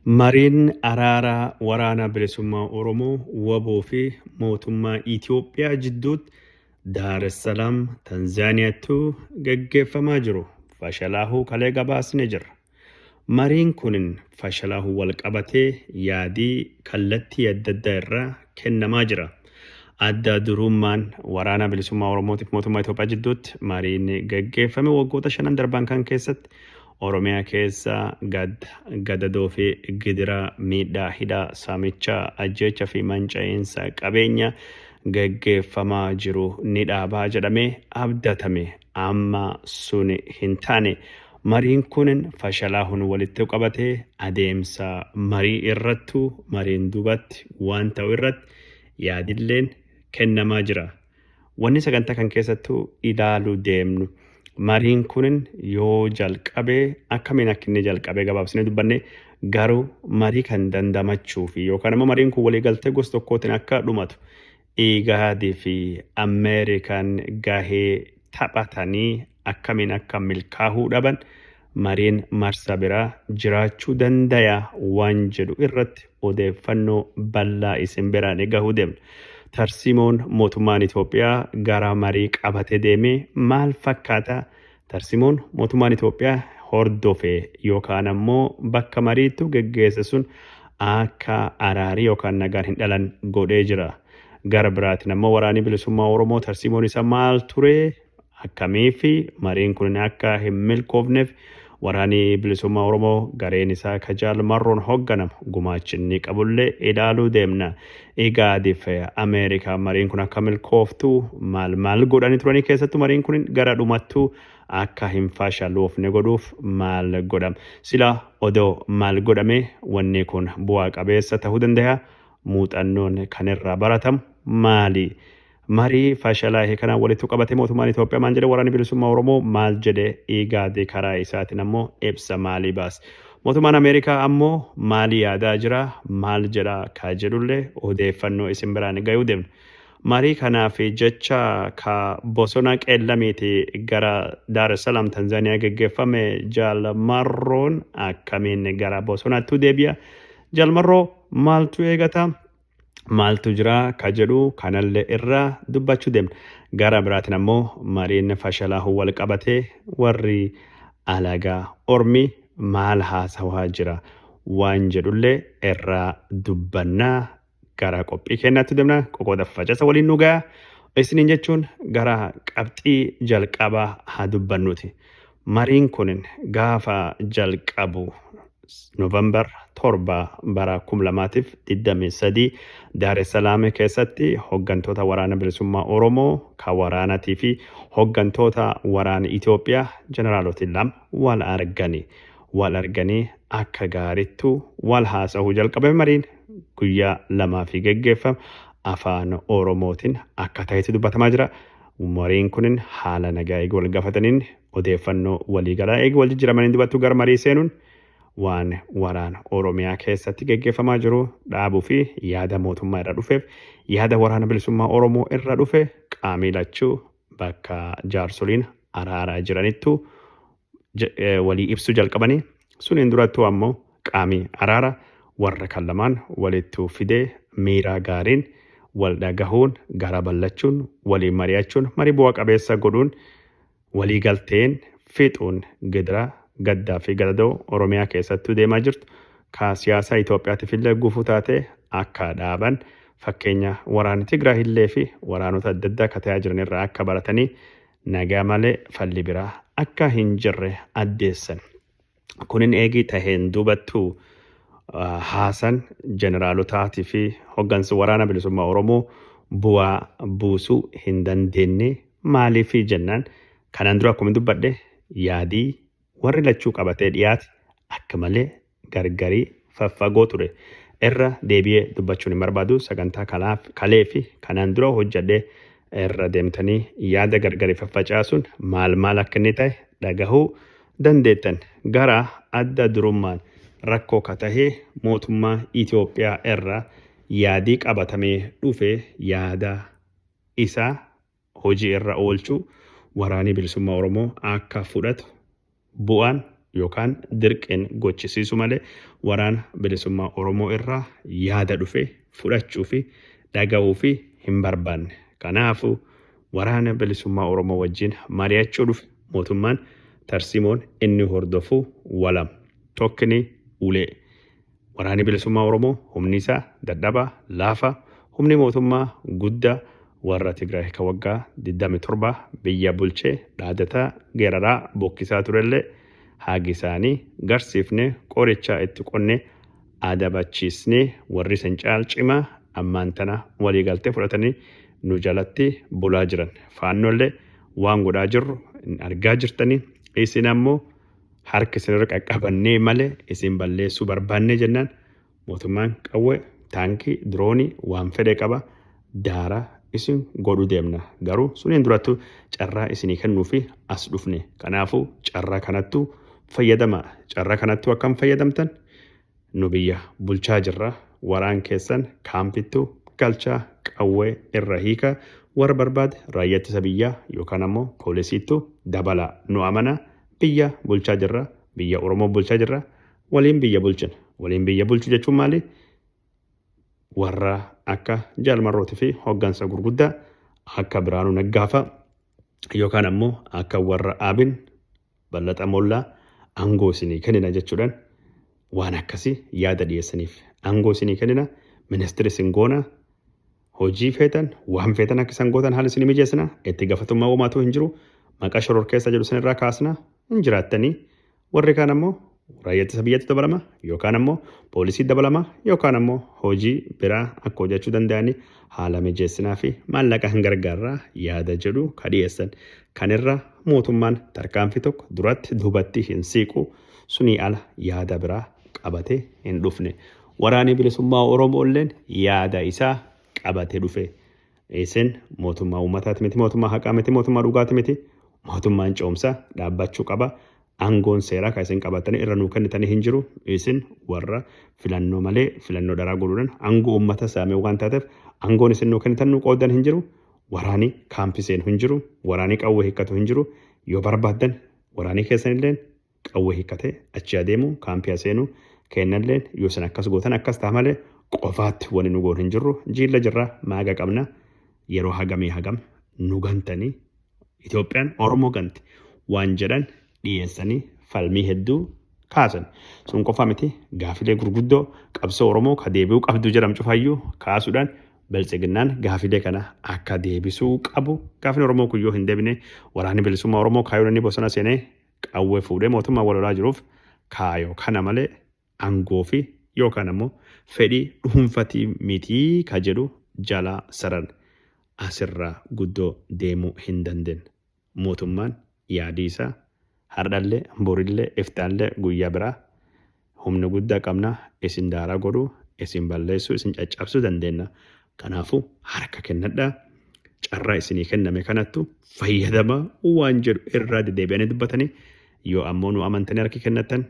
Mariin araaraa waraana bilisummaa Oromoo waboo fi mootummaa Itoophiyaa jidduutti Daar es Salaam Tanzaaniyaattu gaggeeffamaa jiru. Fashalaahuu kalee gabaasne jirra. Mariin kunin fashalaahuu wal qabatee yaadii kallattii adda addaa irraa kennamaa jira. Adda durummaan waraana bilisummaa Oromootiif mootummaa Itoophiyaa jidduutti mariin gaggeeffame waggoota 5 darban kan keessatti Oromiyaa keessa gadadoo fi gidiraa miidhaa hidhaa saamichaa ajjeechaa fi manca'insa qabeenya gaggeeffamaa jiru ni dhaabaa jedhamee abdatame amma sun hin taane mariin kunin fashalaahuun walitti qabatee adeemsa marii irrattu mariin duubatti waan ta'u irratti yaadilleen kennamaa jira. Wanni sagantaa kan keessattuu ilaaluu deemnu. Mariin kunin yoo jalqabee akkamiin akka inni jalqabee gabaabsinee dubbanne garuu marii kan dandamachuu fi yookaan immoo mariin kun waliigaltee gosa tokkootiin akka dhumatu IGAD fi Ameerikaan gahee taphatanii akkamiin akka milkaa'uu dhaban mariin marsa biraa jiraachuu danda'a waan jedhu irratti odeeffannoo bal'aa isin biraan gahuu deemna. Tarsimoon mootummaan Itoophiyaa gara marii qabatee deemee maal fakkaata? Tarsimoon mootummaan Itoophiyaa hordofee yookaan ammoo bakka mariitu geggeesse sun akka araarii yookaan nagaan hin dhalan godhee jira. Gara biraatiin ammoo waraanni bilisummaa Oromoo tarsimoon isa maal ture? Akkamii fi mariin kun akka hin milkoofneef waraanni bilisummaa Oromoo gareen isaa Jaal Marroon hoogganamu gumaachinni qabullee ilaaluu deemna. IGAD fi Ameerikaa mariin kun akka milkooftu maal godhanii turanii keessattuu mariin kun gara dhumattuu akka hin fashaloofne godhuuf maal godhama. Sila odoo maal godhame wanni kun bu'aa qabeessa ta'uu danda'a. Muuxannoon kan irraa baratamu maali? Marii fashalaa kana walitti qabatee mootummaan Itoophiyaa maal jedhe waraanni bilisummaa Oromoo maal jedhe IGAD karaa isaatiin ammoo ibsa maalii baase. Mootummaan Ameerikaa ammoo maalii yaadaa jira maal jedha ka jedhullee odeeffannoo isin biraan gahuu deemna. Marii kanaaf jecha ka bosona qeellamiiti gara Daar es Salaam Tanzaaniyaa gaggeeffame Jaal Marroon akkamiin gara bosonaatti deebi'a. Jaal Marroo maaltu eegata? Maaltu jira ka jedhu kanallee irraa dubbachuu deemna. Gara biraatiin ammoo mariin fashalaahuu wal qabatee warri alagaa ormi maal haasawaa jira waan jedhullee irraa dubbannaa gara qophii kennaatti deemna. Qoqoodhaaf facasa waliin dhugaa isiniin jechuun gara qabxii jalqabaa haa dubbannuti. Mariin kun gaafa jalqabu Noovembar 7 bara 2023 Daar es Salaam keessatti hooggantoota waraana bilisummaa Oromoo kan waraanatii fi hooggantoota waraana Itoophiyaa jeneraalota lama wal arganii akka gaarittu wal haasa'uu jalqabe. Mariin guyyaa 2 gaggeeffame afaan Oromootiin akka ta'etti dubbatamaa jira. Mariin kun haala nagaa eeguu wal gaafataniin odeeffannoo waliigalaa eeguu wal jijjiiramanii dubbattuu gara marii seenuun waan waraana Oromiyaa keessatti gaggeeffamaa jiru dhaabuu fi yaada mootummaa irra dhufeef yaada waraana bilisummaa Oromoo irra dhufe qaamilachuu bakka jaarsoliin araaraa jiranittu walii ibsuu jalqabanii suniin durattuu ammoo qaamii araara warra kan lamaan walittuu fidee miiraa gaariin wal dhagahuun gara ballachuun waliin mari'achuun marii bu'a qabeessa godhuun walii galteen fixuun gidiraa gaddaa fi gadadoo Oromiyaa keessattuu deemaa jirtu ka siyaasa Itoophiyaatiif illee gufuu taate akka dhaaban fakkeenya waraana Tigraay illee fi waraanota adda addaa akka ta'aa jiran irraa akka baratanii nagaa malee falli biraa akka hin jirre addeessan. Kunin eegii taheen duubattuu haasan jeneraalotaatii fi hooggansi waraana bilisummaa Oromoo bu'aa buusuu hin dandeenye maaliif jennaan kanaan dura akkuma dubbadhe yaadii warri lachuu qabatee dhiyaate akka malee gargarii faffagoo ture. Irra deebi'ee dubbachuun hin barbaadu sagantaa kalee fi kanaan dura hojjedhee irra deemtanii yaada gargarii faffacaasuun maal akka inni ta'e dhagahuu dandeettan. Gara adda durummaan rakkoo ka tahee mootummaa Itoophiyaa irraa yaadii qabatamee dhufe yaada isaa hojii irra oolchuu waraanni bilisummaa Oromoo akka fudhatu bu'aan yookaan dirqeen gochisiisu malee waraana bilisummaa Oromoo irraa yaada dhufe fudhachuu fi dhaga'uu fi hin barbaanne. Kanaafuu waraana bilisummaa Oromoo wajjin mari'achuu dhufe mootummaan tarsiimoon inni hordofu walam tokkini ulee. Waraanni bilisummaa Oromoo humni isaa dadhabaa laafa humni mootummaa guddaa warra Tigraay ka waggaa 27 biyya bulchee dhaadataa geeraraa bokkisaa turellee haagi isaanii garsiifnee qorichaa itti qonnee adabachiisnee warri san caalchimaa ammaan tana waliigaltee fudhatanii nu jalatti bulaa jiran. Faannollee waan godhaa jirru argaa jirtanii isin ammoo harki isinirra qaqqabannee malee isin balleessuu barbaannee jennaan mootummaan qawwee taankii diroonii waan fedhe qaba daaraa isin godhu deemna. Garuu suniin durattu carraa isinii kennuu fi as dhufne. Kanaafuu carraa kanattu fayyadamaa. Carraa kanattu akkam fayyadamtan nu biyya bulchaa jirra. Waraan keessan kaampittu galchaa qawwee irra hiika warra barbaade raayyaa ittisa biyyaa yookaan ammoo poolisiittu dabala nu amana biyya bulchaa jirra. Biyya Oromoo bulchaa jirra. Waliin biyya bulchin. Waliin biyya bulchu jechuun maali? Warra akka jaalmarrooti fi hoggansa gurguddaa akka Biraanuu Naggaafa yookaan ammoo akka warra Aabin Ballataa Mollaa aangoo isinii kennina jechuudhaan waan akkasii yaada dhiyeessaniif aangoo isinii kennina ministeerri isin goona hojii feetan waan feetan akka isaan gootan haala isinii mijeessina itti gaafatamummaa uumaatu hin jiru maqaa shororkeessa jedhu sanirraa kaasna hin jiraattanii warri kaan ammoo raayyaa ittisa biyyaatti dabalama yookaan ammoo poolisii dabalama yookaan ammoo hojii biraa akka hojjechuu danda'anii haala mijeessinaa fi maallaqa hin gargaarraa yaada jedhu ka dhiyeessan. Kanirra mootummaan tarkaanfii tokko duratti duubatti hin siiqu sunii ala yaada biraa qabatee hin dhufne. Waraanni bilisummaa Oromoo illeen yaada isaa qabatee dhufe. Isin mootummaa uummataati miti mootummaa haqaa miti mootummaa dhugaati miti mootummaan coomsaa dhaabbachuu qaba. Aangoon seeraa kan isin qabatanii irra nuu kennitanii hin jiru. Isin warra filannoo malee filannoo daraa godhuudhaan aangoo uummata saamee waan taateef aangoon isin nuu kennitan nuu qoodan hin jiru. Waraanii kaampii seenu hin jiru. Waraanii qawwee hiikkatu hin jiru. Yoo barbaaddan waraanii keessan illee qawwee hiikkatee achi adeemu kaampii seenu kennallee yoo isin akkas gootan akkas ta'a malee qofaatti wani nu goon hin jirru. Jiilla jirraa maaga qabna yeroo hagamii hagam nu gantanii Itoophiyaan Oromoo ganti waan jedhan dhiyeessanii falmii hedduu kaasan. Sun qofa miti gaafilee gurguddoo qabsoo Oromoo ka deebi'uu qabdu jedhamu cufayyuu kaasuudhaan Biltsiginnaan gaafilee kana akka deebisuu qabu. Gaafni Oromoo kun yoo hin deebine waraanni bilisummaa Oromoo kaayoo inni bosona seenee qawwee fuudhee mootummaa wal lolaa jiruuf kaayoo kana malee aangoo fi yookaan ammoo fedhii dhuunfatii mitii ka jedhu jala saran asirraa guddoo deemuu hin dandeenye. Mootummaan yaadii isaa hardhallee borillee iftaallee guyyaa biraa humna guddaa qabna isin daaraa godhuu isin balleessuu isin caccabsuu dandeenya. Kanaafuu harka kennadhaa carraa isinii kenname kanattu fayyadama waan jedhu irraa deddeebi'anii dubbatanii yoo ammoo nu amantanii harki kennatan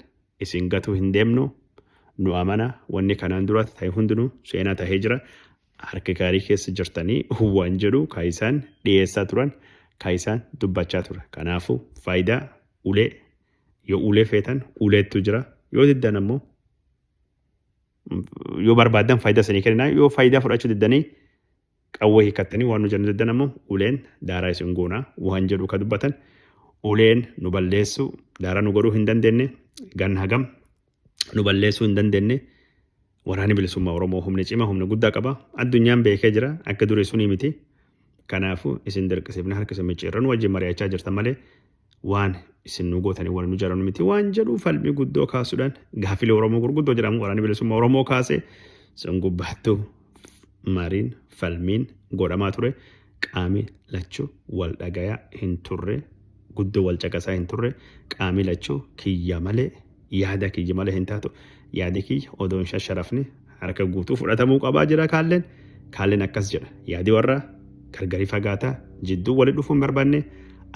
isin gatuu hin deemnu nu amana wanni kanaan dura ta'e hundinuu seenaa ta'ee jira. Harki gaarii keessa jirtanii waan jedhu kaayisaan dhiyeessaa turan kaayisaan dubbachaa ture. Kanaafuu faayidaa ulee yoo ulee feetan uleettu jira yoo diddan ammoo yoo barbaadan faayidaa isinii kenna yoo faayidaa fudhachuu diddanii qawwee hiikkattanii waan nu jennu diddan ammoo uleen daaraa isin goona waan jedhu ka dubbatan uleen nu balleessu daaraa nu godhuu hin dandeenye gan hagam nu balleessuu hin dandeenye. Waraanni bilisummaa Oromoo humna cimaa humna guddaa qaba. Addunyaan beekee jira akka durii sunii miti. Kanaafuu isin dirqisiifne harka isin micciirran wajjin mari'achaa jirtan malee waan isin nu gootanii waan nu jaran miti waan jedhu falmii guddoo kaasuudhaan gaafilee Oromoo gurguddoo jedhamu waraanni bilisummaa Oromoo kaasee sun gubbaattuu mariin falmiin godhamaa ture. Qaamii lachuu wal dhagayaa hin turre guddoo wal caqasaa hin turre qaamii lachuu kiyya malee yaada kiyya malee hin taatu. Yaadi kiyya odoo hin shasharafne harka guutuu fudhatamuu qabaa jira kaalleen akkas jedha. Yaadi warra gargarii fagaataa jidduu walitti dhufuu hin barbaanne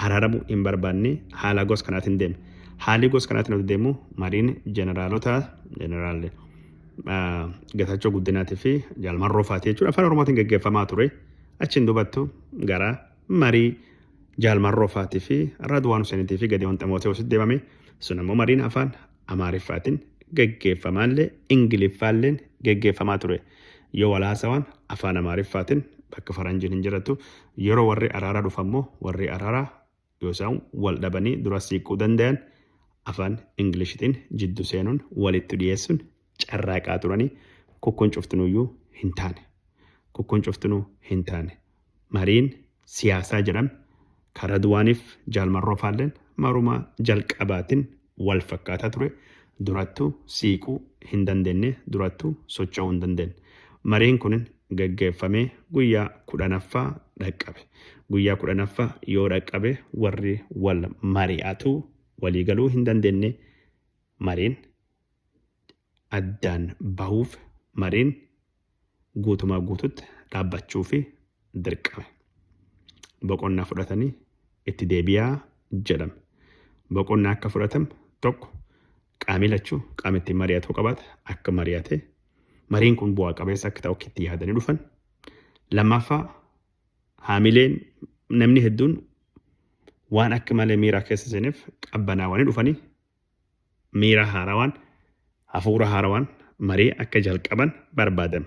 araaramuu hin barbaanne haala gos kanaatiin deema. Haalli gos kanaatiin deemu mariin jeneraalota jeneraal Gatachoo Guddinaatii fi Jaalmarroo Faatii jechuudha afaan Oromootiin gaggeeffamaa ture. Achiin dubattu gara marii Jaalmarroo Faatii fi Radwaan Huseenitii fi Gadeewwan Ximooteewwasitti deemame Sun ammoo mariin afaan Amaariffaatiin geggeeffamaallee Ingiliffaalleen geggeeffamaa ture. Yoo walaasawaan afaan Amaariffaatiin bakka faranjiin hin jiratu yeroo warri araaraa dhufammoo warri araaraa yoo isaan wal dhabanii dura siiquu danda'an afaan Ingiliishitiin jiddu seenuun walitti dhiyeessuun carraaqaa turanii kukkuun cuftinuyyuu hin taane. Kukkuun cuftinuu hin taane. Mariin siyaasaa jedhame karaa duwaaniif jaalmarroo faalleen marumaa jalqabaatiin wal fakkaataa ture. Durattuu siiquu hin dandeenye, durattuu socho'uu hin dandeenye. Mariin kun gaggeeffamee guyyaa 10ffaa dhaqqabe. Guyyaa 10ffaa yoo dhaqqabe warri wal mari'atu waliigaluu hin dandeenye mariin addaan bahuuf mariin guutumaa guututti dhaabbachuu fi dirqame. Boqonnaa fudhatanii itti deebi'aa jedhame. Boqonnaa akka fudhatamu tokko qaamilachuu qaamitti mari'atuu qabaata akka mari'ate mariin kun bu'aa qabeessa akka ta'u itti yaadanii dhufan. Lammaffaa haamileen namni hedduun waan akka malee miira keessa seeniif qabbanaawanii dhufanii miira haarawaan hafuura haarawaan marii akka jalqaban barbaadan.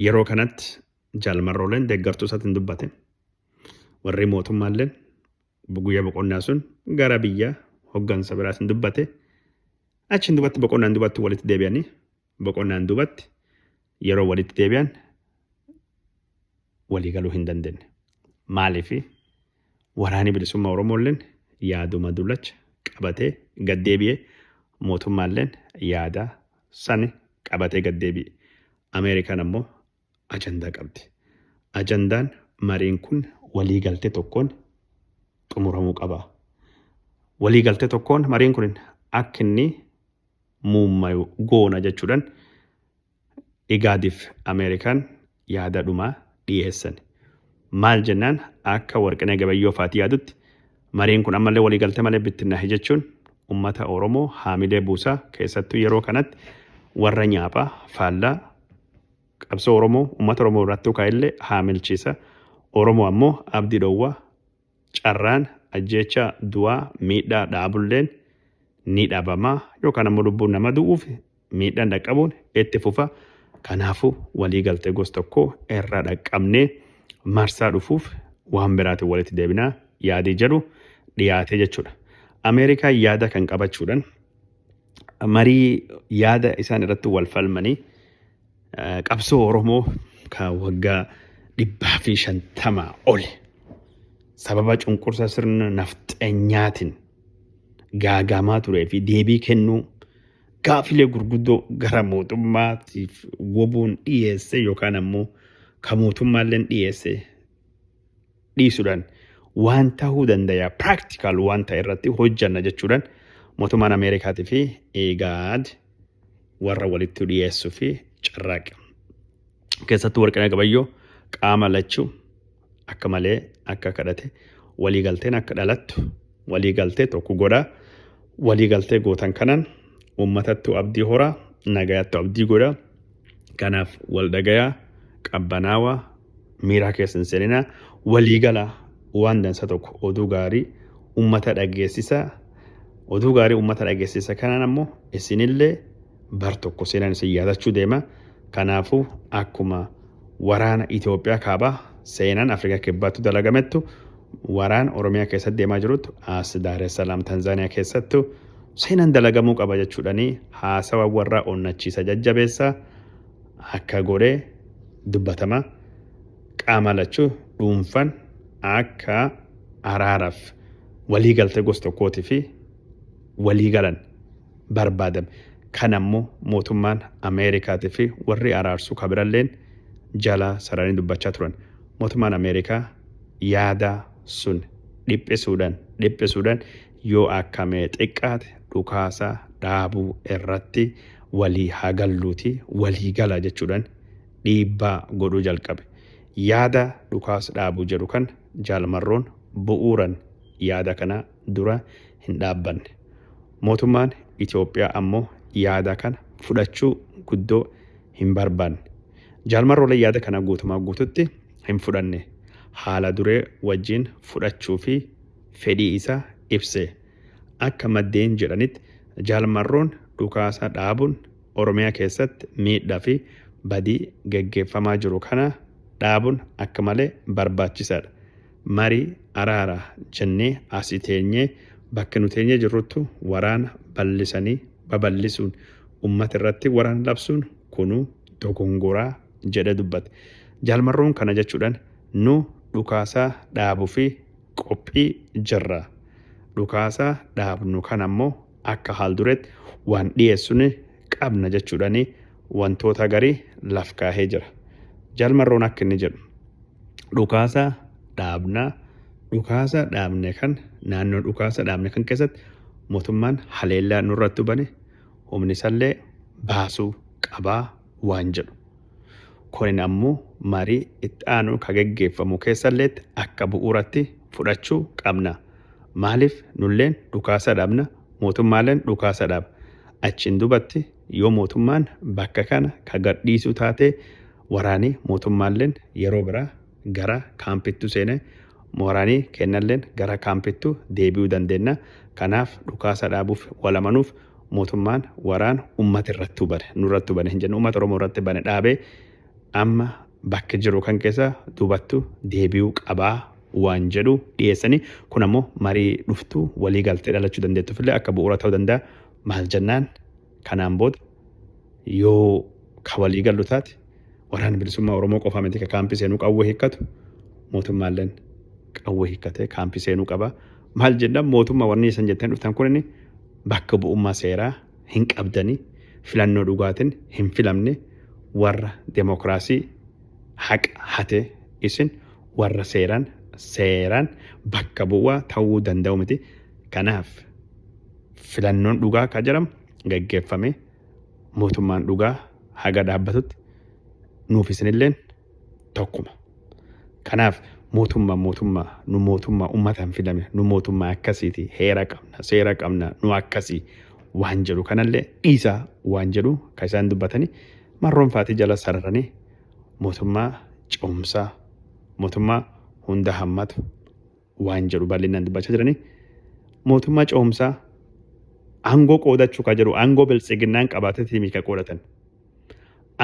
Yeroo kanatti jaalmarrooleen deeggartuu isaatiin dubbate. Warri mootummaalleen guyyaa boqonnaa sun gara biyya hoggansa biraatiin dubbate. Achiin duubatti boqonnaan duubatti walitti deebi'anii boqonnaan duubatti yeroo walitti deebi'an walii galuu hin dandeenye. Maaliif waraanni bilisummaa Oromoolleen yaaduma dullacha qabatee gad deebi'ee mootummaalleen yaada sani qabatee gad deebi'e. Ameerikaan ammoo ajandaa qabdi. Ajandaan mariin kun waliigaltee tokkoon xumuramuu qaba. Waliigaltee tokkoon mariin kun akka inni muummayu goona jechuudhaan Igaadiif Ameerikaan yaada dhumaa dhiyeessan. Maal jennaan akka Warqinee Gabayyoo fa'aati yaadutti mariin kun ammallee waliigaltee malee bittinnaa'e jechuun uummata Oromoo haamilee buusaa keessattuu yeroo kanatti warra nyaaphaa faallaa qabsoo Oromoo uummata Oromoo irratti kaa'illee haamilchiisa. Oromoo ammoo abdii dhowwaa carraan ajjeechaa du'aa miidhaa dhaabulleen ni dhaabamaa yookaan ammoo lubbuun nama du'uuf miidhaan dhaqqabuun itti fufa. Kanaafuu waliigaltee gosa tokko irraa dhaqqabnee marsaa dhufuuf waan biraatiin walitti deebinaa yaadii jedhu dhiyaate jechuudha. Ameerikaan yaada kan qabachuudhaan marii yaada isaan irratti wal falmanii qabsoo Oromoo kan waggaa 150 ol sababa cunqursa sirna nafxanyaatiin gaagamaa turee fi deebii kennuu gaafilee gurguddoo gara mootummaatiif wobuun dhiyeesse yookaan ammoo kan mootummaalleen dhiyeesse dhiisuudhaan waan ta'uu danda'a practical waan ta'e irratti hojjanna jechuudhaan mootummaan Ameerikaatii fi Igaad warra walitti dhiyeessuu fi carraaqa. Keessattuu Warqinee Gabayyoo qaama lachuu akka malee akka kadhate waliigalteen akka dhalattu waliigaltee tokko godhaa waliigaltee gootan kanaan uummatattu abdii horaa nagayaattu abdii godhaa. Kanaaf wal dhagayaa qabbanaawaa miiraa keessa hin seeninaa waliigalaa waan dansa tokko oduu gaarii uummata dhageessisaa. Oduu gaarii uummata dhageessisa kanaan ammoo isinillee bar tokko seenaan isin yaadachuu deema. Kanaafuu akkuma waraana Itoophiyaa kaabaa seenaan Afrikaa kibbaatti dalagamettu waraan Oromiyaa keessatti deemaa jirutu as Daar es Salaam Tanzaaniyaa keessattu seenaan dalagamuu qaba jechuudhanii haasawa warra onnachiisa jajjabeessaa akka godhee dubbatama. Qaama lachuu dhuunfan akka araaraaf waliigaltee gosa tokkootii fi waliigalan barbaadame. Kan ammoo mootummaan Ameerikaatii fi warri araarsuu kabiralleen jala saranii dubbachaa turan. Mootummaan Ameerikaa yaada sun dhiphisuudhaan yoo akkamee xiqqaate dhukaasaa dhaabuu irratti walii hagalluuti walii gala jechuudhaan dhiibbaa godhuu jalqabe. Yaada dhukaasa dhaabuu jedhu kan jaalmarroon bu'uuran yaada kana dura hin dhaabbanne. Mootummaan Itoophiyaa ammoo yaada kana fudhachuu guddoo hin barbaanne. Jaalmarroolee yaada kana guutumaa guututti hin fudhanne. Haala duree wajjin fudhachuu fi fedhii isaa ibse. akka maddeen jedhanitti jaalmarroon dhukaasa dhaabuun Oromiyaa keessatti miidhaa fi badii geggeeffamaa jiru kana dhaabuun akka malee barbaachisaadha. Marii araara jennee asii teenyee bakka nu teenyee jirrutti waraana babal'isuun uummata irratti waraana labsuun kunuu dogongoraa jedhe dubbate. Jaalmarroon kana jechuudhaan nu dhukaasaa dhaabuu fi qophii jirra. Dhukaasaa dhaabnu kan ammoo akka haal duretti waan dhiyeessuun qabna jechuudhaan wantoota garii laf kaahee jira. Jaalmarroon akka inni jedhu dhukaasaa dhaabne kan naannoo dhukaasaa dhaabne kan keessatti mootummaan haleellaa nurratti bane humni isallee baasuu qabaa waan jedhu. Kunin ammoo marii itti aanu ka geggeeffamu keessalleetti akka bu'uuratti fudhachuu qabna. Maaliif nulleen dhukaasa dhaabna mootummaaleen dhukaasa dhaaba. Achiin dubatti yoo mootummaan bakka kana ka gadhiisu taate waraanii mootummaalleen yeroo biraa gara kaampittu seenee waraanii kennalleen gara kaampittu deebi'uu dandeenya. Kanaaf dhukaasa dhaabuuf walamanuuf mootummaan waraana uummata irratti nurratti bane hin jennu uummata Oromoo irratti bane dhaabee amma bakka jiru kan keessa dubattu deebi'uu qabaa waan jedhu dhiyeessanii kun ammoo marii dhuftuu walii galtee dhalachuu dandeettuufillee akka bu'uura ta'uu danda'a. Maal jennaan kanaan booda yoo ka walii gallu taate waraana bilisummaa Oromoo qofaa miti ka kaampii seenuu qawwee hiikkatu mootummaalleen qawwee hiikkatee kaampii seenuu qaba. Maal jennaan mootummaa wanni isan jettan dhuftan kun bakka bu'ummaa seeraa hin qabdanii filannoo dhugaatiin hin filamne warra demokiraasii haqa hate isin warra seeraan bakka bu'aa ta'uu danda'u miti. Kanaaf filannoon dhugaa ka jedhamu gaggeeffame mootummaan dhugaa haga dhaabbatutti nuuf isinilleen tokkuma. Kanaaf mootummaa nu mootummaa uummataan filame nu mootummaa akkasiiti heera qabna seera qabna nu akkasii waan jedhu kanallee dhiisaa waan jedhu ka isaan dubbatanii marroonfaatii jala sararanii mootummaa ce'umsaa mootummaa hunda hammatu waan jedhu bal'inaan dubbachaa jiranii mootummaa ce'umsaa aangoo qoodachuu ka jedhu aangoo biltsiginnaan qabaatee miika qoodatan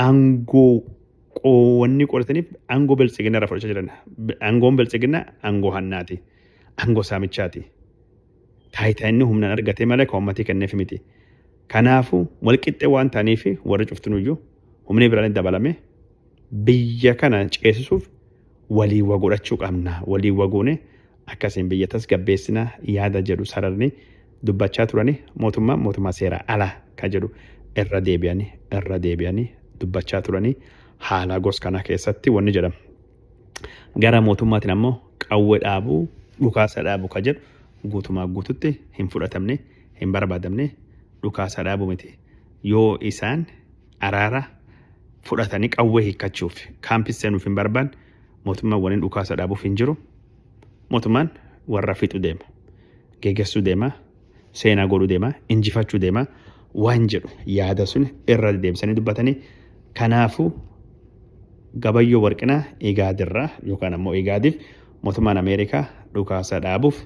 aangoo wanni qorataniif aangoo biltsiginnaa irraa fudhachaa jiran. Aangoon biltsiginnaa aangoo hannaati. Aangoo saamichaati. Taayitaa inni humnaan argatee malee kan uummatii kenneef miti. Kanaafuu walqixxee waan ta'aniif warri cuftinuyyuu humni biraan dabalame biyya kana ceesisuuf walii wagodhachuu qabna. Walii wagoone akkasiin biyya tasgabbeessinaa yaada jedhu sararanii dubbachaa turanii mootummaa seeraa alaa ka jedhu irra deebi'anii dubbachaa turanii. Haala gos kana keessatti wanni jedhama. Gara mootummaatiin ammoo qawwee dhaabuu dhukaasa dhaabuu ka jedhu guutumaa guututti hin fudhatamne hin barbaadamne dhukaasa dhaabuu miti. Yoo isaan araara fudhatanii qawwee hiikkachuuf kaampii seenuuf hin barbaanne mootummaan waliin dhukaasa dhaabuuf hin jiru. Mootummaan warra fixu deema. Geggeessuu deema. Seenaa godhuu deema. Injifachuu deema. Waan jedhu yaada sun irra deebisanii dubbatanii kanaafuu Gabayyoo Warqinaa Igaadirraa yookaan ammoo Igaadiif mootummaan Ameerikaa dhukaasa dhaabuuf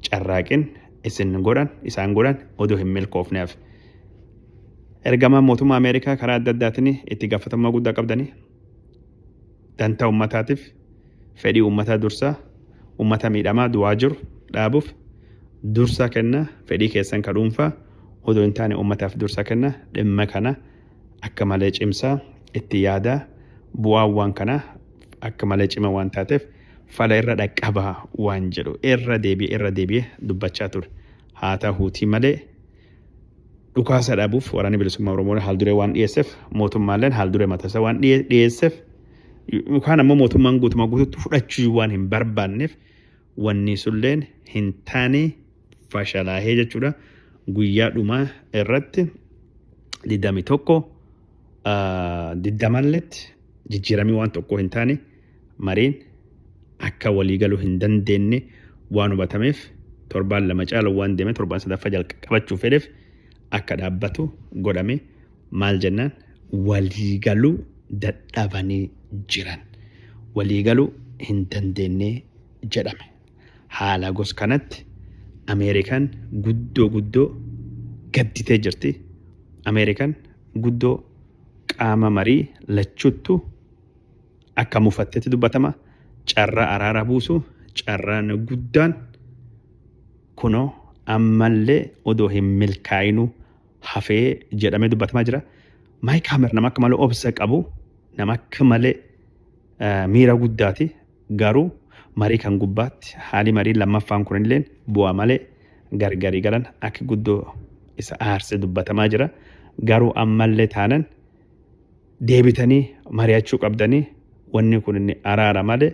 carraaqin isaan godhan odoo hin milkoofneef. Ergamaan mootummaa Ameerikaa karaa adda addaatiin itti gaafatamummaa guddaa qabdanii dantaa uummataatiif fedhii uummataa dursaa uummata miidhamaa du'aa jiru dhaabuuf dursa kenna fedhii keessan ka dhuunfaa odoo hin taane uummataaf dursa kenna dhimma kana akka malee cimsaa itti yaadaa. Bu'aan waan kana akka malee cima waan taateef fala irra dhaqqabaa waan jedhu irra deebi'ee dubbachaa ture. Haa ta'uutii malee dhukaasa dhaabuuf waraanni bilisummaa Oromoo haal duree waan dhiyeesseef mootummaalleen haal duree mataasaa waan dhiyeesseef yookaan ammoo mootummaan guutumaa guutuutti fudhachuu waan hin barbaanneef wanni sulleen hin taane fashalaahee jechuudha. Guyyaa dhumaa irratti 21 jijjiiramii waan tokko hin taane mariin akka waliigaluu hin dandeenye waan hubatameef torbaan lama caala waan deeme torbaan sadaffaa jalqabachuu fedheef akka dhaabbatu godhame. Maal jennaan waliigaluu dadhabanii jiran waliigaluu hin dandeenye jedhame. Haala gos kanatti Ameerikaan guddoo gadditee jirti. Ameerikaan guddoo qaama marii lachuttu akka mufattetti dubbatama. Carraa araara buusu carraan guddaan kunoo ammallee odoo hin milkaa'inuu hafee jedhamee dubbatamaa jira. Maayik Haamer nama akka malee obsa qabu, nama akka malee miira guddaati. Garuu marii kan gubbaatti haali marii lammaffaan kunillee bu'aa malee gargarii galan akka guddoo isa aarse dubbatamaa jira. Garuu ammallee taanan deebitanii mari'achuu qabdanii wanni kun inni araara malee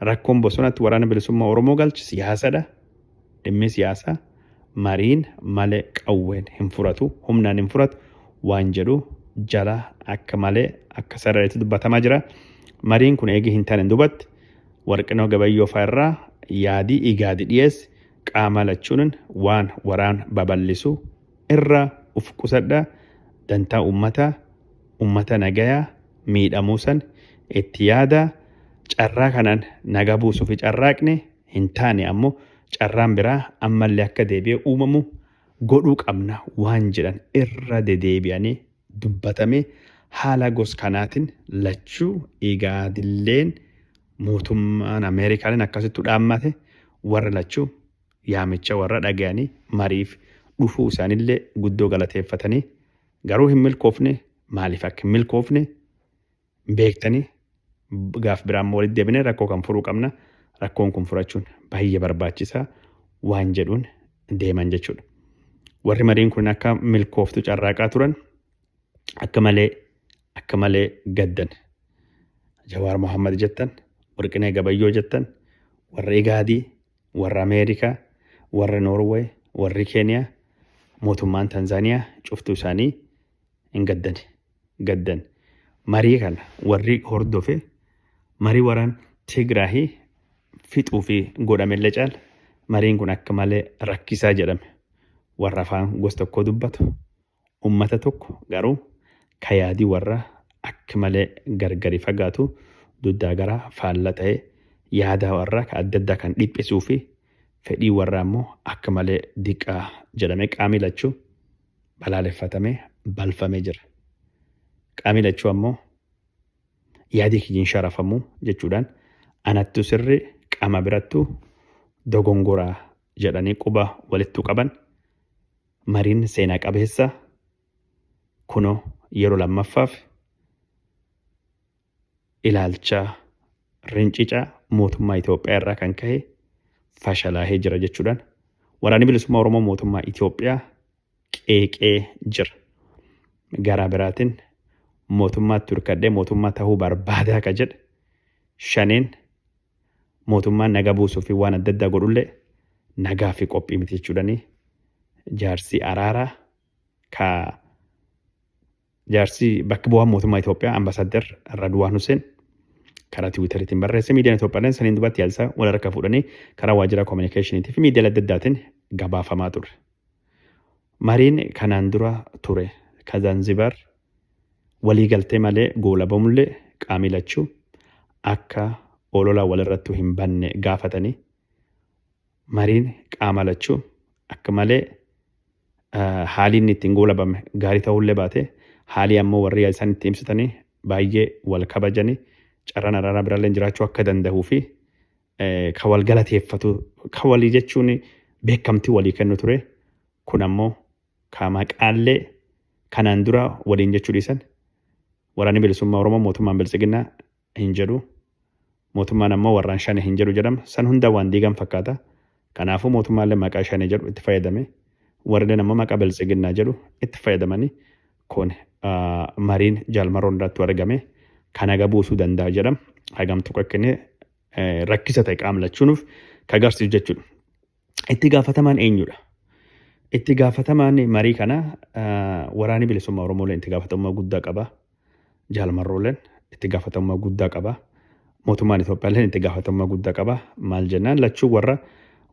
rakkoon bosonatti waraana bilisummaa Oromoo galchi siyaasadha. Dhimmi siyaasaa mariin malee qawween hin furatu, humnaan hin furatu waan jedhu jala akka malee akka sarareetti dubbatamaa jira. Mariin kun eegi hin taane dubatti Warqinoo Gabayyoo fa'irraa yaadii igaadi dhiyeessi qaama lachuun waan waraan babal'isu irraa uf qusadha. Dantaa uummata nagayaa miidhamuu san itti yaada. Carraa kanaan naga buusuu fi carraaqne hin taane ammoo carraan biraa ammallee akka deebi'ee uumamu godhuu qabna waan jedhan irra dedeebi'anii dubbatame. Haala gos kanaatiin lachuu igaadilleen mootummaan Ameerikaanin akkasittu dhaammate warra lachuu yaamicha warra dhaga'anii mariif dhufuu isaanillee guddoo galateeffatanii garuu hin milkoofne maaliif akka hin milkoofne beektanii gaaf biraan walitti deebinee rakkoo kan furuu qabna. Rakkoon kun furachuun baay'ee barbaachisaa waan jedhuun deeman jechuudha. Warri mariin kun akka milkooftu carraaqaa turan akka malee gaddan. Jawaar Mohammad jettan, Warqinee Gabayyoo jettan, warra Igaadii, warra Ameerikaa, warra Noorweey, warri Keeniyaa, mootummaan Tanzaaniyaa cuftuu isaanii hin gaddan. Marii kana warri hordofe marii waraan Tigraahii fixuu fi godhamellee caala mariin kun akka malee rakkisaa jedhame. Warra afaan gosa tokko dubbatu uummata tokko garuu ka yaadii warra akka malee gargari fagaatu duddaa gara faalla ta'ee yaada warra ka adda addaa kan dhiphisuu fi fedhii warra ammoo akka malee diqqaa jedhamee qaamii lachuu balaaleffatamee balfamee jira. Qaamii lachuu ammoo yaadii kiyyin sharafamuu jechuudhaan anattu sirri qaama birattu dogongoraa jedhanii quba walittu qaban. Mariin seenaa qabeessa kunoo yeroo lammaffaaf ilaalcha rincicaa mootummaa Itoophiyaa irraa kan ka'e fashalaahee jira jechuudhaan waraanni bilisummaa Oromoo mootummaa Itoophiyaa qeeqee jira. Garaa biraatiin mootummaatti hirkadhee mootummaa ta'uu barbaadaa akka jedhe shaneen mootummaan naga buusuu fi waan adda addaa godhullee nagaa fi qophii miti jechuudhaanii jaarsi araaraa ka jaarsi bakka bu'aa mootummaa Itoophiyaa ambaasaadder Radwaan Hussein karaa Tiwiiteriitiin barreesse. Miidiyaan Itoophiyaa saniin dubbatti yaalsaa wal harka fuudhanii karaa waajjira koominikeeshiniitii fi miidiyaa adda addaatiin gabaafamaa ture. Mariin kanaan dura ture ka Zanzibar waliigaltee malee goolabamullee qaamii lachuu akka ololaa walirrattuu hin banne gaafatanii mariin qaama lachuu akka malee haalli inni ittiin goolabame gaarii ta'ullee baate haalii ammoo warri isaan itti ibsatanii baay'ee wal kabajanii carraan araaraa biraallee jiraachuu akka danda'uu fi ka wal galateeffatu ka walii jechuun beekamtii walii kennu ture. Kun ammoo ka maqaallee kanaan dura waliin jechuu dhiisan waraanni bilisummaa Oromoo mootummaan bilisiginnaa hin jedhu mootummaan ammoo warraan shane hin jedhu jedhama. San hunda waan diigan fakkaata. Kanaafuu mootummaallee maqaa shane jedhu itti fayyadame warreen ammoo maqaa bilisiginnaa jedhu itti fayyadamanii kun mariin jaalmaroon irratti argame kan naga buusuu danda'a jedhama. Hagam tokko akka inni rakkisa ta'e qaama lachuunuuf ka agarsiisu jechuudha. Itti gaafatamaan eenyudha? Itti gaafatamaan marii kana waraanni bilisummaa Oromooleen itti gaafatamummaa guddaa qaba. Jaalmarrooleen itti gaafatamummaa guddaa qaba. Mootummaan Itoophiyaalleen itti gaafatamummaa guddaa qaba. Maal jennaan lachuu warra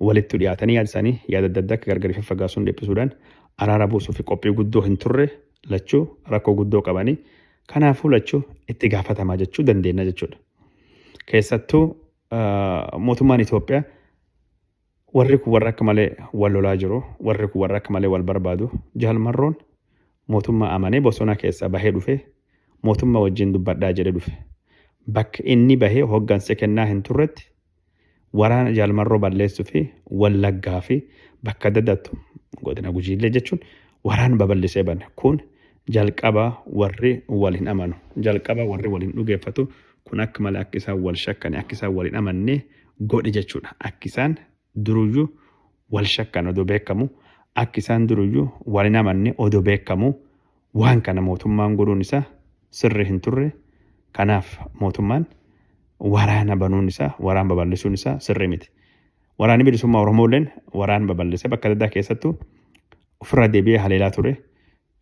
walitti dhiyaatanii yaada isaanii yaada adda addaa akka gargari faffagaasuun dhiphisuudhaan araara buusuu fi qophii guddoo hin turre lachuu rakkoo guddoo qabanii kanaafuu lachuu itti gaafatamaa jechuu dandeenya jechuudha. Keessattuu mootummaan Itoophiyaa warri kun warra akka malee wal lolaa jiru, warri kun warra akka malee wal barbaadu. Jaalmarroon mootummaa amanee bosona keessaa bahee dhufe, mootummaa wajjin dubbadhaa jedhe dhufe. Bakka inni bahee hoggansa kennaa hin turretti waraana jaalmarroo balleessuu fi wallaggaa fi bakka daddatu godina gujiillee jechuun waraana babal'isee bane. Kun jalqaba warri wal hin amanu, jalqaba warri wal hin dhugeeffatu. Kun akka malee akka isaan wal shakkan, akka isaan wal hin amanne godhe jechuudha. Akka isaan duruyyuu wal shakkan odoo beekamu, akka isaan duruyyuu wal hin amanne odoo beekamu, waan kana mootummaan godhuun isaa sirri hin turre. Kanaaf mootummaan waraana banuun isaa, waraana babal'isuun isaa sirri miti. Waraanni bilisummaa Oromooleen waraana babal'isee bakka adda addaa keessattuu ofirraa deebi'ee haleelaa ture.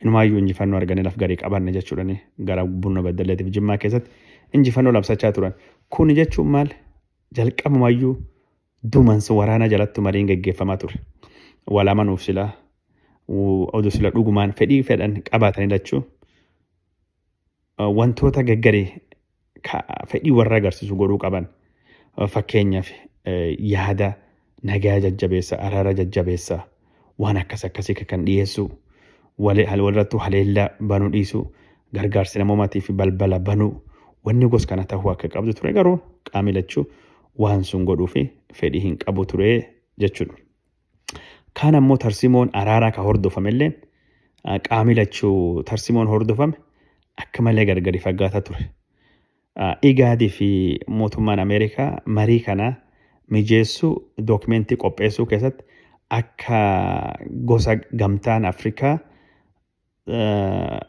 Inumaayyuu injifannoo arganii laf garii qabanne jechuudhani gara Bunna Baddaleetiif Jimmaa keessatti injifannoo labsachaa turan. Kun jechuun maal? Jalqabumayyuu duumansa waraana jalatti mariin gaggeeffamaa ture. Wal amanuuf silaa oduu sila dhugumaan fedhii fedhan qabaatanii lachuu wantoota gaggarii fedhii warra agarsiisu godhuu qaban. Fakkeenyaaf yaada nagaa jajjabeessa, araara jajjabeessa, waan akkasii kan dhiyeessu, walirrattuu haleellaa banuu dhiisu, gargaarsi namoomaatiif balbala banuu, wanni gosa kana ta'uu akka qabdu ture. Garuu qaamni lachuu waan sun godhuu fi fedhii hin qabu ture jechuudha. Kaan ammoo tarsimoon araaraa kan hordofamellee qaamni lachuu tarsimoon hordofame akka malee gargari fagaataa ture. Igaadii fi mootummaan Ameerikaa marii kana mijeessuu dookumentii qopheessuu keessatti akka gosa gamtaan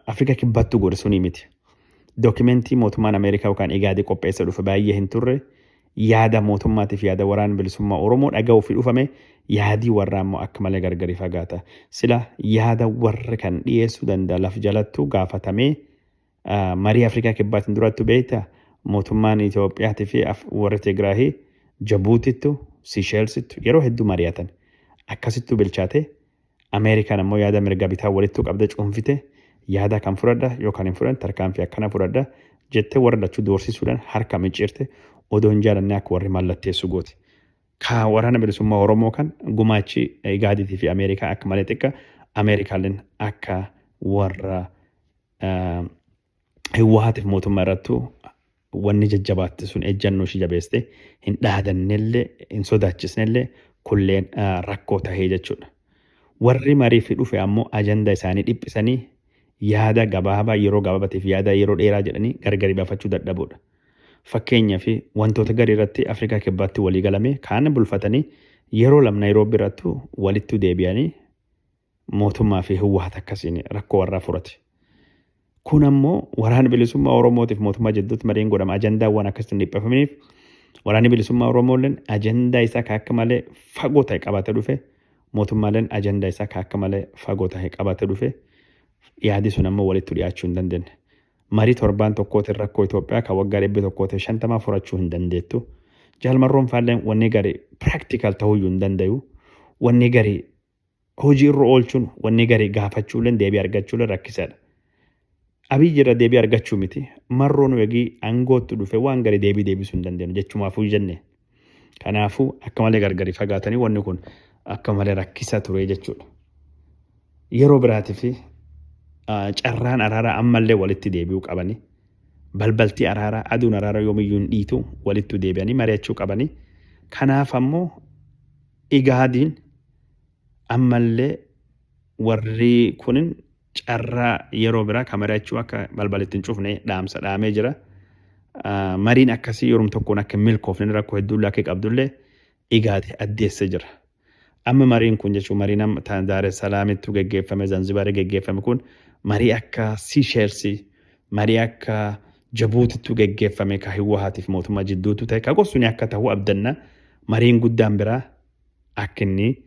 Afrikaa kibbattu godhe suni miti. Dookumentii mootummaan Ameerikaa yookaan Igaadii qopheessa dhufe baay'ee hin turre. Yaada mootummaatiif yaada waraana bilisummaa Oromoo dhaga'uu fi dhufame yaadii warraa immoo akka malee gargari fagaata. Sila yaada warra kan dhiyeessuu danda'a laf jalattu gaafatamee marii Afrikaa kibbaatiin durattu beektaa mootummaan Itoophiyaatii fi warra Tigraahii Jabuutittu, Siisheelsittu yeroo hedduu mari'atan. Akkasittuu bilchaate Ameerikaan ammoo yaada mirga bitaa walittuu qabda cuunfite yaada kan fudhadha yookaan hin fudhan tarkaanfii akkana fudhadha jettee warra lachuu doorsisuudhaan harka micciirte odoo hin jaalanne akka warri mallatteessu gooti. Ka waraana bilisummaa Oromoo kan gumaachi Igaadiitii fi Ameerikaa akka malee xiqqa, Ameerikaaleen akka warra Hiwwaatiif mootummaa irrattuu wanni jajjabaatti sun ejjannoo ishee jabeeste hin dhaadannellee hin sodaachisnellee kulleen rakkoo tahee jechuudha. Warri marii fi dhufe ammoo ajandaa isaanii dhiphisanii yaada gabaabaa yeroo gabaabaatiif yaada yeroo dheeraa jedhanii gargari baafachuu dadhabuudha. Fakkeenyaaf wantoota garii irratti Afrikaa kibbaatti walii galame kaan bulfatanii yeroo lamna Naayiroobii irrattuu walittuu deebi'anii mootummaa fi Hiwwaata akkasiin rakkoo warraa furate. Kun ammoo waraana bilisummaa Oromootiif mootummaa jidduutti mariin godhama ajandaawwan akkasiin dhiphafamaniif waraanni bilisummaa Oromooleen ajandaa isaa akka malee fagoo ta'e qabatee dhufe, mootummaaleen ajandaa isaa akka malee fagoo ta'e qabatee dhufe. Yaadi sun ammoo walitti dhiyaachuu hin dandeenye. Marii torbaan tokkootiin rakkoo Itoophiyaa kan waggaa 150 furachuu hin dandeettu. Jaalmarroon faalleen wanni gari practical ta'uu hin danda'u. Wanni gari hojii irra oolchuun, wanni gari gaafachuuleen deebii argachuuleen rakkisaadha. Abiyyi irra deebii argachuu miti. Marroon wagii aangootti dhufe waan gari deebisuu hin dandeenyu jechumaafuu jenne. Kanaafuu akka malee gargari fagaatanii wanni kun akka malee rakkisa ture jechuudha. Yeroo biraatii carraan araaraa ammallee walitti deebi'uu qabanii balbaltii araaraa aduun araaraa yoomiyyuu hin dhiitu walitti deebi'anii mari'achuu qabanii. Kanaaf ammoo Igaadiin ammallee warri kunin carraa yeroo biraa kan mari'achuu akka balbalitti hin cufne dhaamsa dhaamee jira. Mariin akkasii yeroo tokkoon akka milkoofne rakkoo hedduullee akka qabdullee Igaadi addeessee jira. Amma mariin kun jechuun mariin amma Daar es Salaamitti gaggeeffame Zanzibaar gaggeeffame kun marii akka Siisheelsii, marii akka Jabuutitti gaggeeffame kan Hiwwaatiif mootummaa jidduutu ta'e kan gosuun akka ta'uu abdanna. Mariin guddaan biraa akka inni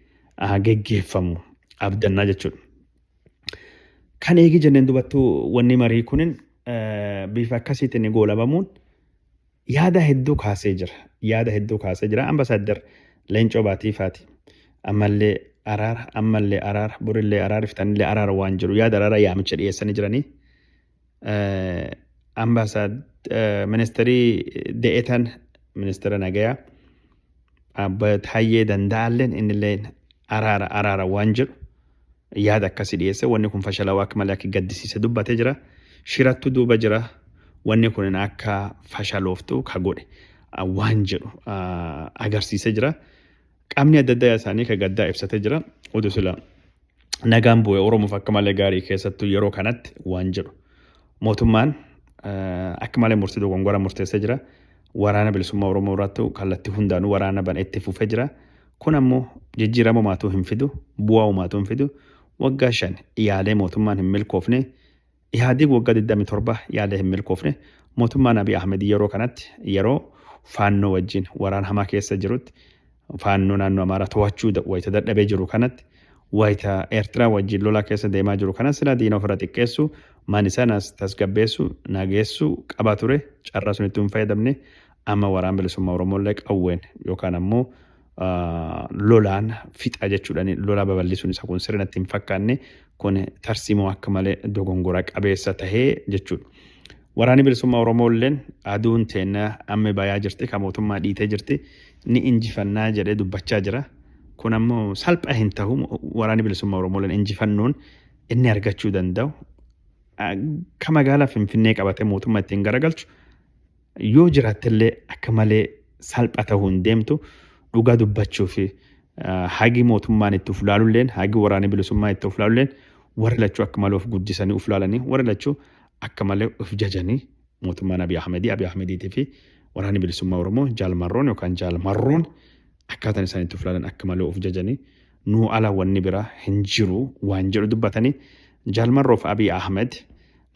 gaggeeffamu abdannaa jechuudha. Kan eegi jenneen dubattuu wanni marii kunin bifa akkasiitiin goolabamuun yaada hedduu kaasee jira. Ambasaaddar Leencoo Baatiifaati. Ammallee araara, borillee araara, fixanillee araara waan jiru yaada araara yaamicha dhiyeessanii jiranii. Ministeerii de'eetan ministeera nagayaa Taayee Danda'aalleen innilleen araara waan jedhu yaada akkasii dhiyeesse. Wanni kun fashalawaa akka malee akka gaddisiise dubbatee jira. Shirattu duuba jira. Wanni kun akka fashalooftu ka godhe waan jedhu agarsiisee jira. Qaamni adda addaa isaanii ka gaddaa ibsatee jira. Oduu sila nagaan bu'ee Oromoof akka malee gaarii keessattuu yeroo kanatti waan jedhu. Mootummaan akka malee murtii dogongora murteessee jira. Waraana bilisummaa Oromoo irratti kallattii hundaanuu waraana ban itti fufee jira. Kun ammoo jijjiirama maatuu hin fidu, bu'aa maatuu hin fidu. Waggaa 5 yaalee mootummaan hin milkoofne. Ihaadig waggaa 27 yaalee hin milkoofne. Mootummaan Abiy Ahmed yeroo kanatti yeroo faannoo wajjin waraan hamaa keessa jirutti faannoo naannoo Amaaraa to'achuu wayita dadhabee jiru kanatti wayita Eertiraa wajjin lolaa keessa deemaa jiru kanas sila diina ofirra xiqqeessu maanisaa tasgabbeessu nageessu qaba ture carraa sun itti hin fayyadamne amma waraan bilisummaa Oromoolee qawween yookaan ammoo lolaan fixa jechuudhaan lola babal'isuun isa kun sirnatti hin fakkaanne kun tarsiimoo akka malee dogongora qabeessa tahee jechuudha. Waraanni bilisummaa Oromooleen aduun teennaa amma bayaa jirti kan mootummaa dhiitee jirti ni injifannaa jedhee dubbachaa jira. Kun ammoo salphaa hin ta'u waraanni bilisummaa Oromooleen injifannoon inni argachuu danda'u ka magaalaa Finfinnee qabatee mootummaa ittiin garagalchu yoo jiraattillee akka malee salphaa ta'uu hin deemtu dhugaa dubbachuu fi hagi mootummaan itti uflaalulleen hagi waraanni bilisummaa itti uflaalulleen warri lachuu akka malee of guddisanii uflaalanii warri lachuu akka malee of jajanii mootummaan Abiy Ahmediitii fi waraanni bilisummaa Oromoo jaalmarroon yookaan jaalmarroon akkaataan isaan itti uflaalan akka malee of jajanii nuu ala wanni biraa hin jiru waan jedhu dubbatanii jaalmarroof Abiy Ahmed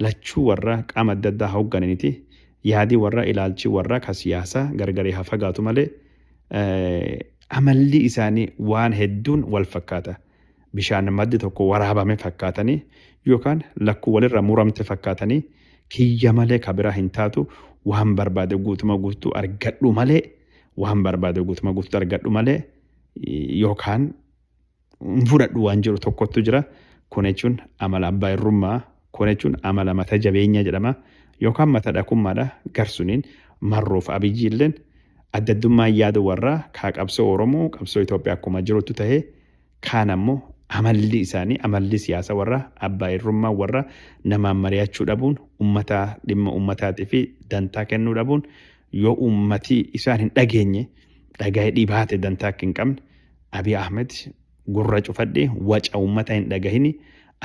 lachuu warra qaama adda addaa hooggananiiti yaadii warra ilaalchi warra ka siyaasaa gargaree haa fagaatu malee amalli isaanii waan hedduun wal fakkaata. Bishaan maddi tokko waraabame fakkaatanii yookaan lakkuu walirra muramte fakkaatanii kiyya malee kabira hin taatu waan barbaade guutuma guutuu argadhu malee waan barbaade guutuma guutuu argadhu malee yookaan fudhadhu waan jiru tokkottu jira. Kun jechuun amala abbaa irrummaa kun jechuun amala mata jabeenya jedhama yookaan mata dhakummaadha garsuniin marroof abiyyiilleen addaddummaa yaada warraa kaa qabsoo Oromoo qabsoo Itoophiyaa akkuma jirutu tahee kaan ammoo amalli isaanii amalli siyaasa warra abbaa irrummaa warra namaan mari'achuu dhabuun ummataa dhimma ummataatii fi dantaa kennuu dhabuun yoo ummatii isaan hin dhageenye dhaga'ee dhibaate dantaa akka hin qabne Abiy Ahmed gurra cufadhee waca ummataa hin dhagahini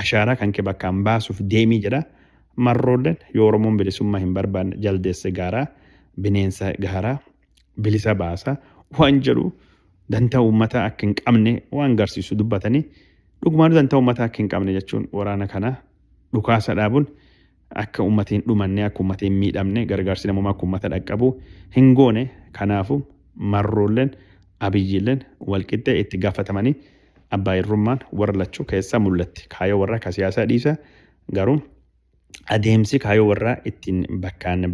ashaaraa kan kee bakkaan baasuuf deemii jedha. Marroolleen yoo Oromoon bilisummaa hin barbaanne jaldeessa gaaraa bineensa gaaraa bilisa baasa waan jedhu dantaa ummataa akka hin qabne waan garsiisu dubbatanii dhugumaan dantaa ummataa akka hin qabne jechuun waraana kana dhukaasa dhaabuun akka ummatiin dhumanne akka ummatiin miidhamne gargaarsi namummaa akka ummata dhaqqabu hin goone kanaafu marroolleen abiyyiilleen walqixxee itti gaafatamanii abbaa irrummaan warra lachuu keessaa mul'atti kaayoo warra ka siyaasaa dhiisa garuu adeemsi kaayoo warra ittiin bakkaan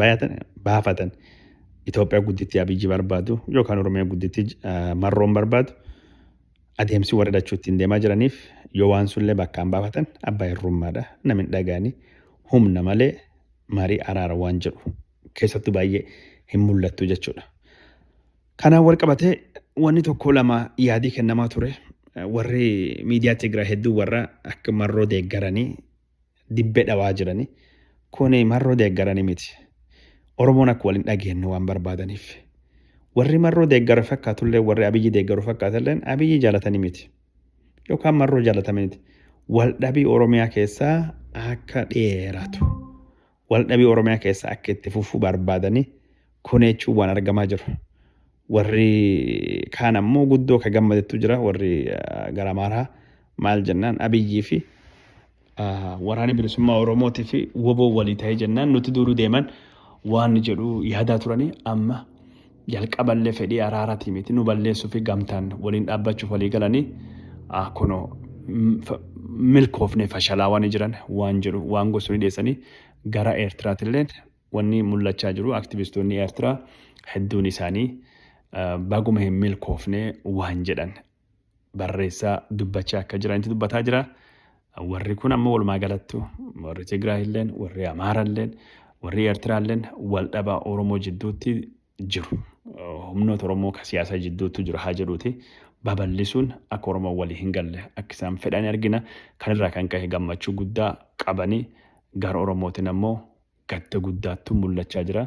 baafatan Itoophiyaa guddittii abiyyi barbaadu yookaan Oromiyaa guddittii marroon barbaadu adeemsi warra lachuu ittiin deemaa jiraniif yoo waan sunillee bakkaan baafatan abbaa irrummaadha namni dhagaanii humna malee marii araara waan jedhu keessattuu baay'ee hin mul'attu jechuudha. Kanaan wal qabatee wanni tokko lama yaadii kennamaa ture warri miidiyaa Tigraay hedduu warra akka marroo deeggaranii dibbee dhawaa jiranii kun marroo deeggaranii miti. Oromoon akka waliin dhageenyu waan barbaadaniif warri marroo deeggaru fakkaatullee warri abiyyi deeggaru fakkaatallee abiyyi jaalatanii miti yookaan marroo jaalatanii miti. Waldhabii Oromiyaa keessaa akka dheeratu waldhabii Oromiyaa keessaa akka itti fufuu barbaadanii kun jechuun waan argamaa jiru. Warri kaan ammoo guddoo ka gammadetu jira warri gara Amaaraa maal jennaan abiyyii fi waraana bilisummaa Oromootii fi woboo walii ta'ee jennaan nuti duruu deeman waan jedhu yaadaa turanii amma jalqaballee fedhii araaraatii miti nu balleessuu fi gamtaan waliin dhaabbachuuf walii galanii kunoo milkoofne fashalaa waan jiran waan jedhu waan gosuun dhiyeessanii gara Eertiraatillee wanni mul'achaa jiru aktivistoonni Eertiraa hedduun isaanii baguma hin milkoofne waan jedhan barreessaa dubbachaa akka jiranitti dubbataa jira. Warri kun ammoo walumaa galattu warri Tigraayilleen warri Amaaraalleen warri Eertiraalleen wal dhabaa Oromoo jidduutti jiru. humnoota Oromoo ka siyaasa jidduutti jiru haa jedhuuti. Babal'isuun akka Oromoo walii hin galle akka isaan fedhan argina. Kanirraa kan ka'e gammachuu guddaa qabanii gara Oromootiin ammoo gadda guddaattu mul'achaa jira.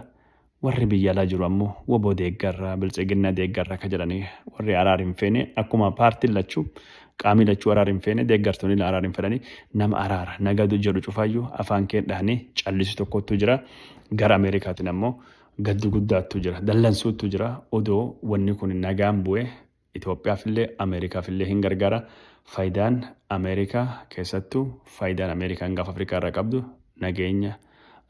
Warri biyya alaa jiru ammoo waboo deeggarraa biltsiginnaa deeggarraa ka jedhanii warri araara hin feene akkuma paartiin lachuu qaamii lachuu araara hin feene deeggartoonni araara hin fedhanii nama araara nagadu jedhu cufaayyuu afaan kee dhahanii callisu tokkotu jira. Gara Ameerikaatiin ammoo gaddi guddaattu jira dallansuuttu jira odoo wanni kun nagaan bu'ee Itoophiyaafillee Ameerikaafillee hin gargaara. Faayidaan Ameerikaa keessattuu faayidaan Ameerikaan gaafa Afrikaa irraa qabdu nageenya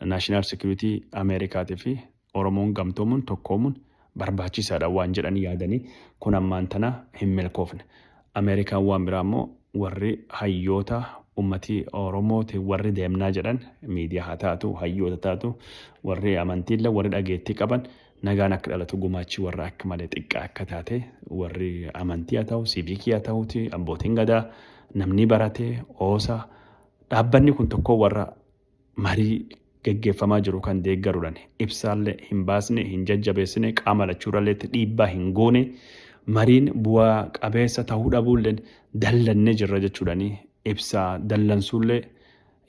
naashinaal sekuriitii Ameerikaatii fi Oromoon gamtoomuun tokkoomuun barbaachisaadha waan jedhanii yaadanii kun ammaan tana hin milkoofne. Ameerikaan waan biraa immoo warri hayyoota ummatii Oromooti warri deemnaa jedhan miidiyaa haa taatu hayyoota taatu warri amantiillee warri dhageettii qaban nagaan akka dhalatu gumaachi warra akka malee xiqqaa akka taate warri amantii haa ta'u siivikii haa ta'uti abbootiin gadaa namni baratee oosa dhaabbanni kun tokko warra marii geggeeffamaa jiru kan deeggaruudhaan ibsaallee hin baasne hin jajjabeessine qaama lachuurrallee dhiibbaa hin goone mariin bu'aa qabeessa ta'uu dhabuullee dallannee jirra jechuudhaanii ibsaa dallansuullee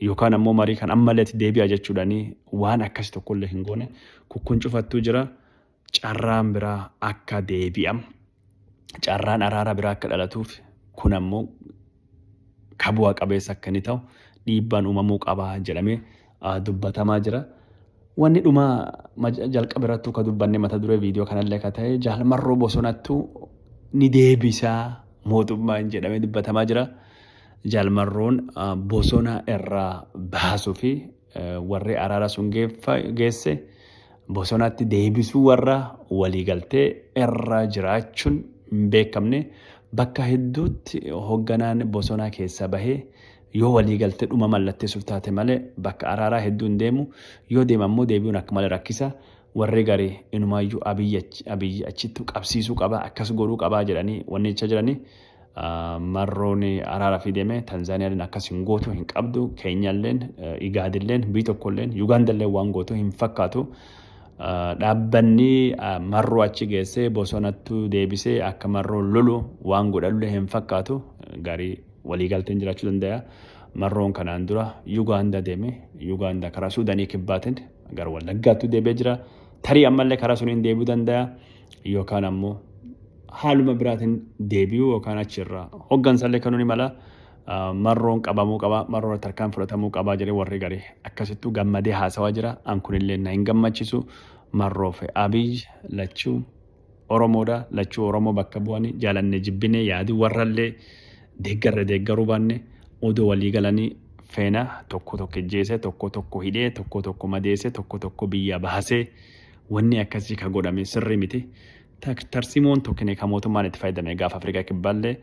yookaan ammoo marii kan ammaleetti deebi'a jechuudhaanii waan akkasii tokkollee hin goone kun cufattuu jira. Carraan biraa akka deebi'am carraan araara biraa akka dhalatuuf kun ammoo ka bu'aa qabeessa akka inni ta'u dhiibbaan uumamuu qabaa jedhamee dubbatamaa jira. Wanni dhuma jalqaba irrattuu ka dubbanne mata duree viidiyoo kanallee ka ta'e Jaalmarroo Bosonattuu ni deebisaa mootummaan jedhamee dubbatamaa jira. Jaalmarroon bosona irraa baasuu fi warri araara sun geesse bosonatti deebisuu warra waliigaltee irra jiraachuun hin beekamne bakka hedduutti hoogganaan bosonaa keessa bahee yoo waliigaltee dhuma mallatteessuuf taate malee bakka araaraa hedduun deemu yoo deemammoo deebi'uun akka malee rakkisa. Warri garii inumaayyuu abiyyi achitti qabsiisuu qaba akkas godhuu qabaa jedhanii wanni jecha jiranii marroon araara fi deeme Tanzaaniyaan akkas hin gootu hin qabdu Keenyaalleen Igaadilleen biyyi tokkolleen Yugaandalleen waan gootu hin fakkaatu. Dhaabbanni marroo achi geessee bosonattuu deebisee akka marroon lolu waan godhallee hin fakkaatu garii waliigalteen jiraachuu danda'a. Marroon kanaan dura Yugaanda deeme Yugaanda karaa Suudaanii kibbaatiin gara Wallaggaatti deebi'ee jira. Tarii ammallee karaa suniin deebi'uu danda'a yookaan ammoo haaluma biraatiin deebi'uu yookaan achirraa hooggansallee kanuun mala marroon qabamuu qaba marroon tarkaan fudhatamuu qaba jedhee warri garii akkasittuu gammadee haasawaa jira. An kunillee na hin gammachiisu marroo fi Abiyyi lachuu Oromoodha lachuu Oromoo bakka bu'anii jaalanne jibbine yaadii warrallee deeggaruu baanne odoo walii galanii feena tokko jeese tokko hidhee tokko madeesse tokko biyya baasee wanni akkasii ka godhame sirrii miti. Tarsimoon tokkine ka mootummaan itti fayyadame gaafa Afrikaa kibbaallee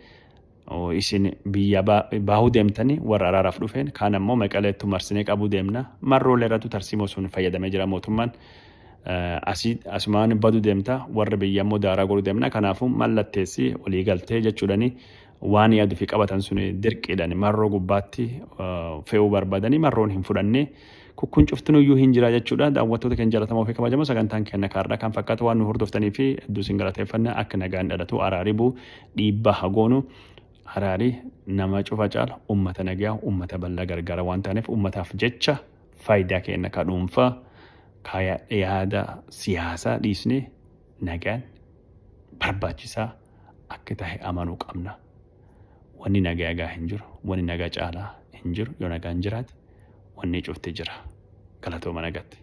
isin biyya baahuu deemtanii warra araaraaf dhufeen kaan ammoo Maqaleettu marsinee qabuu deemna marroolee irrattu tarsimoo sun fayyadamee jira mootummaan. Asumaan baduu deemta warra biyya ammoo daaraa godhuu deemna kanaafuu mallatteessi walii galtee jechuudhanii waan yaaduu fi qabatan sun dirqiidhaan marroo gubbaatti fe'uu barbaadanii marroon hin fudhanne kun cuftinuyyuu hin jira jechuudha. Daawwattoota keenya jaalatamoo fi kabajamoo sagantaan keenya kaarraa kan fakkaatu waan nu hordoftanii fi hedduu isin galateeffanna akka nagaan dhalatu araari buu dhiibbaa hagoonu araari nama cufa caala ummata nagaa ummata bal'aa gargaara waan taaneef ummataaf jecha faayidaa keenya ka dhuunfaa kaya yaada siyaasaa dhiisnee nagaan barbaachisaa akka tahe amanuu qabna. Wanni nagaa hin jiru wanni nagaa caalaa hin jiru yoo nagaan jiraate wanni cufti jira galatooma nagaatti.